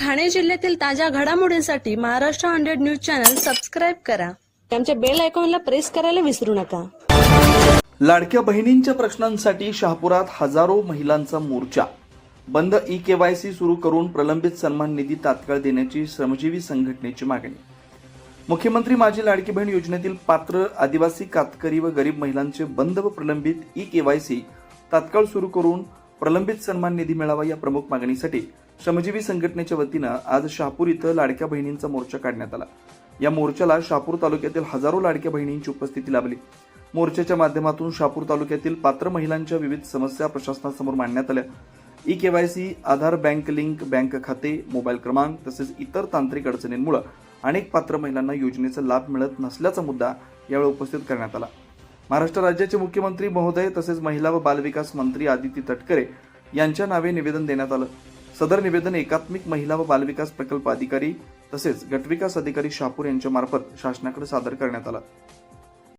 ठाणे जिल्ह्यातील ताज्या घडामोडींसाठी महाराष्ट्र 100 न्यूज चॅनल सबस्क्राईब करा. आमच्या बेल आयकॉनला प्रेस करायला विसरू नका. लाडक्या बहिणींच्या प्रश्नांसाठी शहापुरात हजारो महिलांचा मोर्चा. बंद ई-केवायसी सुरू करून प्रलंबित सन्मान निधी तात्काळ देण्याची श्रमजीवी संघटनेची मागणी. मुख्यमंत्री माझी लाडकी बहीण योजनेतील पात्र आदिवासी, कातकरी व गरीब महिलांचे बंद व प्रलंबित ई-केवायसी तात्काळ सुरू करून प्रलंबित सन्मान निधी मिळावा या प्रमुख मागणीसाठी श्रमजीवी संघटनेच्या वतीनं आज शहापूर इथं लाडक्या बहिणींचा मोर्चा काढण्यात आला. या मोर्चाला शहापूर तालुक्यातील हजारो लाडक्या बहिणींची उपस्थिती लाभली. मोर्चाच्या माध्यमातून शहापूर तालुक्यातील पात्र महिलांच्या विविध समस्या प्रशासनासमोर मांडण्यात आल्या. ई-केवायसी, आधार, बँक लिंक, बँक खाते, मोबाईल क्रमांक तसेच इतर तांत्रिक अडचणींमुळे अनेक पात्र महिलांना योजनेचा लाभ मिळत नसल्याचा मुद्दा यावेळी उपस्थित करण्यात आला. महाराष्ट्र राज्याचे मुख्यमंत्री महोदय तसेच महिला व बालविकास मंत्री आदिती तटकरे यांच्या नावे निवेदन देण्यात आलं. सदर निवेदन एकात्मिक महिला व बालविकास प्रकल्प अधिकारी तसेच गटविकास अधिकारी शहापूर यांच्या मार्फत शासनाकडे सादर करण्यात आलं.